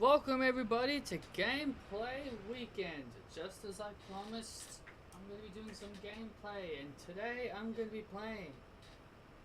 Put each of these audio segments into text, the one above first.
Welcome everybody to Gameplay Weekend. Just as I promised, I'm going to be doing some gameplay, and today I'm going to be playing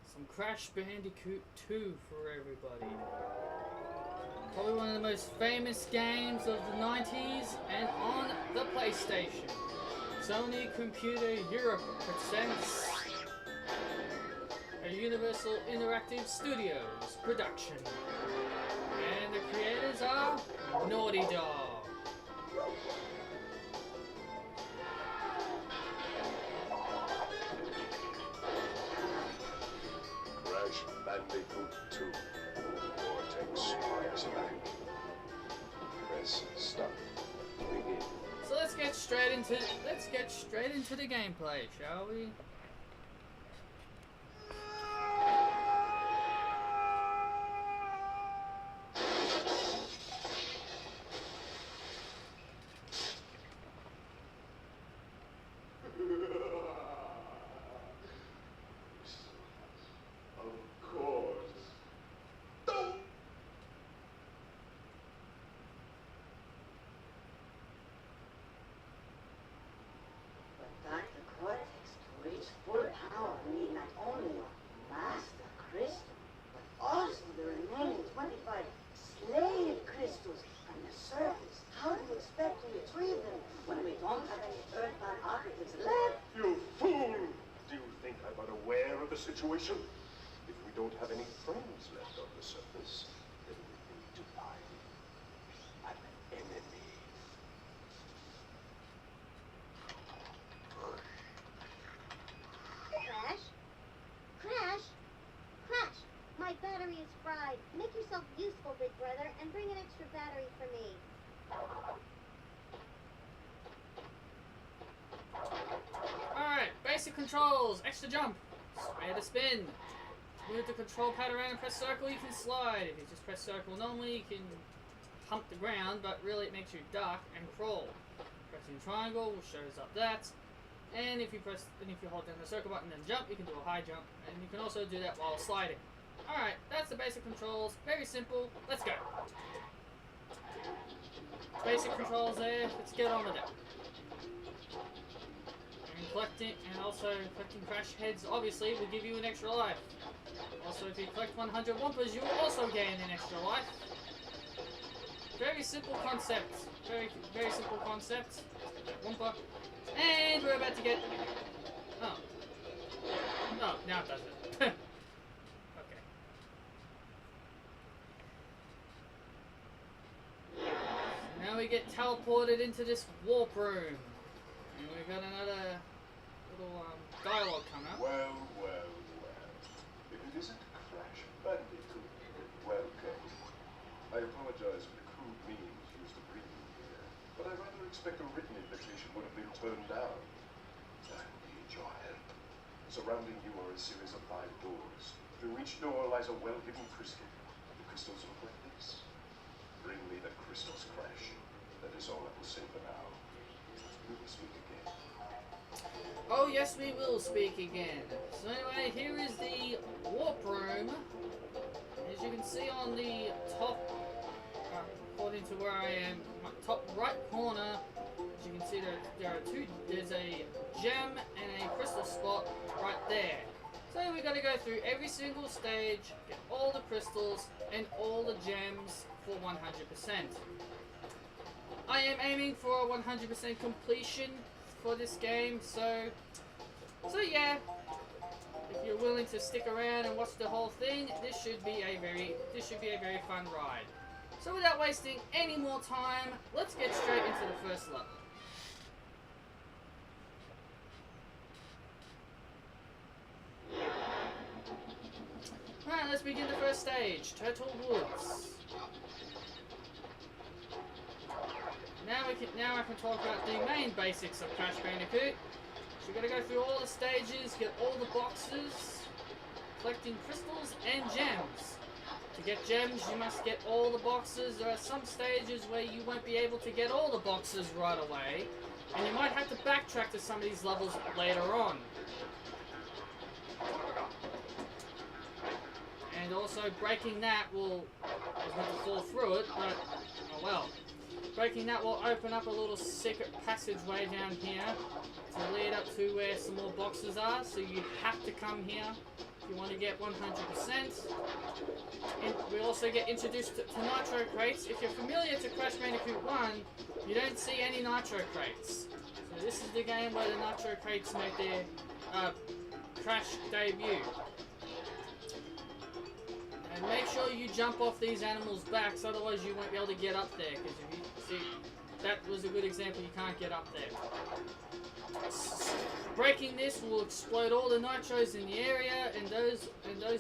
some Crash Bandicoot 2 for everybody. Probably one of the most famous games of the 90s and on the PlayStation. Sony Computer Europe presents a Universal Interactive Studios production. And the creators are Naughty Dog. Crash Bandicoot 2. Vortex strikes back. Press start. Begin. So let's get straight into the gameplay, shall we? Of course. Don't. But Dr. Cortex, to reach full power, we need not only a master crystal, but also the remaining 25 slave crystals on the surface. How do you expect to retrieve them when we don't have any Earthbound operatives left? You fool! Do you think I'm unaware of the situation? If we don't have any friends left on the surface, then we need to find an enemy. Crash? Crash? Crash! My battery is fried. Make yourself useful, big brother, and bring an extra battery for me. Alright, basic controls. Extra jump. Spare to spin. Move the control pad around and press circle, you can slide. If you just press circle normally, you can hump the ground, but really it makes you duck and crawl. Pressing triangle shows up that. And if you hold down the circle button and jump, you can do a high jump. And you can also do that while sliding. Alright, that's the basic controls. Very simple. Let's go. Basic controls there. Let's get on with it. And collecting crash heads obviously will give you an extra life. Also, if you collect 100 Wumpas, you will also gain an extra life. Very simple concept. Very simple concept. Wumpa. And we're about to get... Oh. Oh, now it does it. Okay. So now we get teleported into this warp room. And we've got another little dialogue coming up. Well. If it isn't Crash Bandicoot, welcome. I apologize for the crude means used to bring you here, but I rather expect a written invitation would have been turned down. I need your help. Surrounding you are a series of 5 doors. Through each door lies a well-hidden crystal. The crystals look like this. Bring me the crystals, Crash. That is all I will say for now. We will speak again. Oh yes, we will speak again. So anyway, here is the warp room. As you can see on the top, according to where I am, my top right corner, as you can see there's a gem and a crystal spot right there. So we got to go through every single stage, get all the crystals and all the gems for 100%. I am aiming for a 100% completion for this game, so yeah, if you're willing to stick around and watch the whole thing, this should be a very fun ride. So without wasting any more time, let's get straight into the first level. Alright, let's begin the first stage, Turtle Woods. Now I can talk about the main basics of Crash Bandicoot. So you've got to go through all the stages, get all the boxes, collecting crystals and gems. To get gems, you must get all the boxes. There are some stages where you won't be able to get all the boxes right away, and you might have to backtrack to some of these levels later on. And also breaking that will, I was going to fall through it, but oh well. Breaking that will open up a little secret passageway down here to lead up to where some more boxes are, so you have to come here if you want to get 100%. And we also get introduced to nitro crates. If you're familiar to Crash Bandicoot 1, you don't see any nitro crates. So this is the game where the nitro crates make their Crash debut. And make sure you jump off these animals' backs, otherwise you won't be able to get up there. Because if you see, that was a good example, you can't get up there. Breaking this will explode all the nitros in the area, and those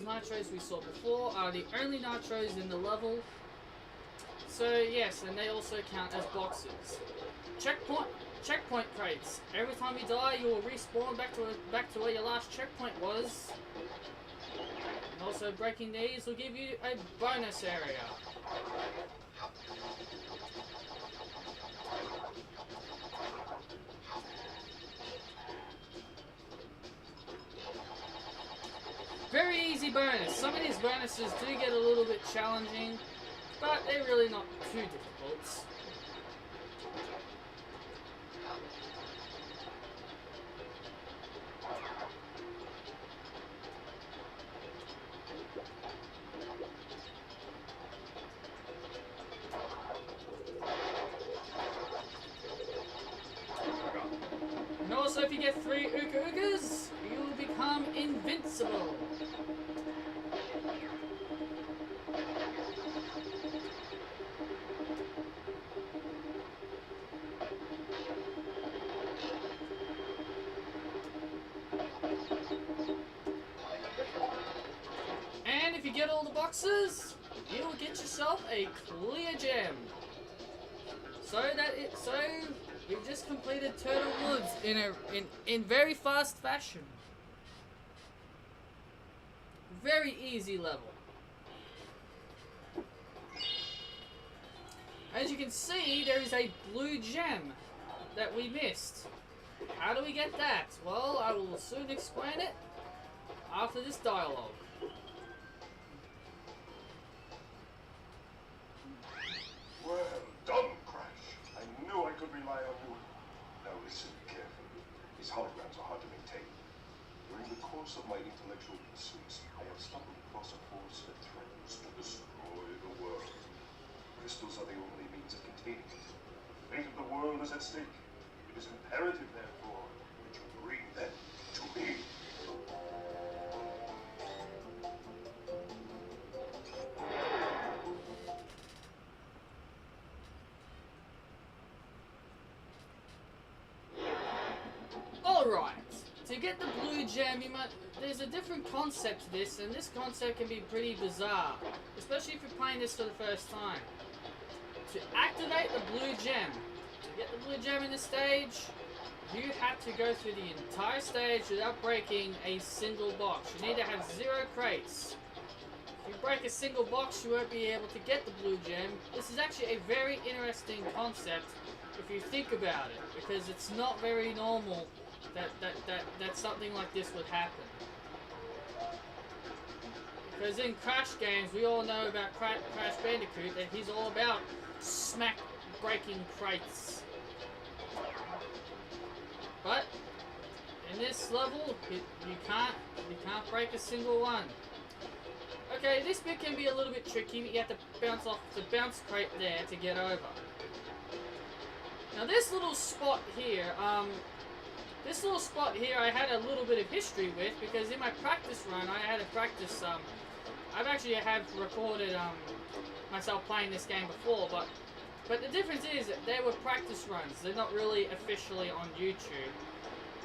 nitros we saw before are the only nitros in the level. So yes, and they also count as boxes. Checkpoint crates. Every time you die, you will respawn back to where your last checkpoint was. And also breaking these will give you a bonus area. Very easy bonus. Some of these bonuses do get a little bit challenging, but they're really not too difficult. And also, if you get 3 Ooga Oogas, you will become invincible. And if you get all the boxes, you will get yourself a clear gem. So we've just completed Turtle Woods in very fast fashion. Very easy level. As you can see, there is a blue gem that we missed. How do we get that? Well, I will soon explain it after this dialogue. Well done, Crash. I knew I could rely on you. Now listen carefully. These holograms are hard to maintain. During the course of my intellectual pursuits, I have stumbled across a force that threatens to destroy the world. Crystals are the only means of containing it. The fate of the world is at stake. It is imperative, therefore, that you bring them to me. Alright, to get the blue gem, there's a different concept to this, and this concept can be pretty bizarre, especially if you're playing this for the first time. To activate the blue gem, to get the blue gem in the stage, you have to go through the entire stage without breaking a single box. You need to have 0 crates. If you break a single box, you won't be able to get the blue gem. This is actually a very interesting concept if you think about it, because it's not very normal that something like this would happen. Because in Crash games, we all know about Crash Bandicoot, that he's all about smack breaking crates. But in this level, you can't break a single one. Okay, this bit can be a little bit tricky, but you have to bounce off the bounce crate there to get over. Now this little spot here, I had a little bit of history with, because in my practice run, I had a practice, I've actually have recorded myself playing this game before, but the difference is that they were practice runs. They're not really officially on YouTube.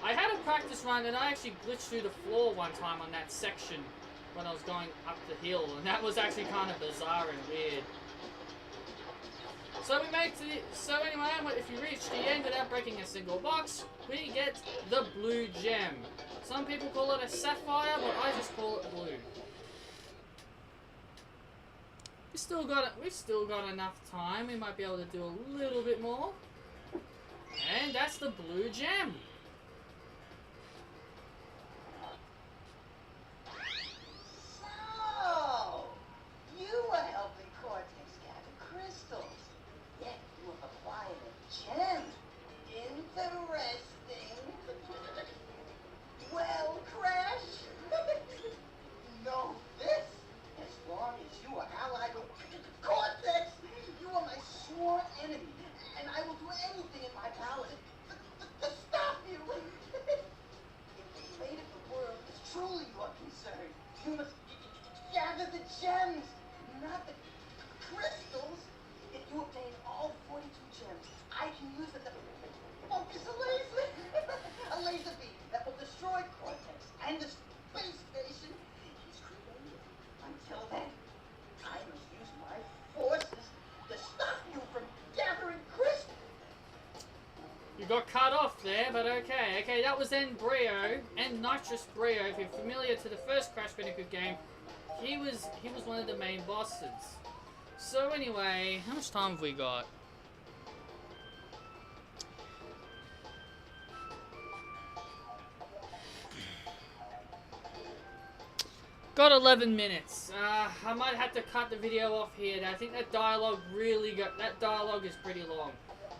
I had a practice run and I actually glitched through the floor one time on that section when I was going up the hill, and that was actually kind of bizarre and weird. So anyway, if you reach the end without breaking a single box, we get the blue gem. Some people call it a sapphire, but I just call it blue. We've still got enough time. We might be able to do a little bit more. And that's the blue gem. So, the gems, not the crystals. If you obtain all 42 gems, I can use them to focus a laser. A laser beam that will destroy Cortex and the space station he's created. Until then, I must use my forces to stop you from gathering crystals. You got cut off there, but okay. Okay, that was then Brio, and Nitrous Brio. If you're familiar to the first Crash Bandicoot game, he was one of the main bosses. So anyway, how much time have we got? Got 11 minutes. I might have to cut the video off here. I think that dialogue is pretty long.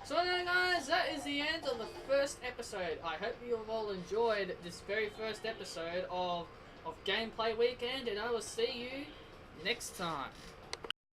So anyway guys, that is the end of the first episode. I hope you have all enjoyed this very first episode of Gameplay Weekend, and I will see you next time.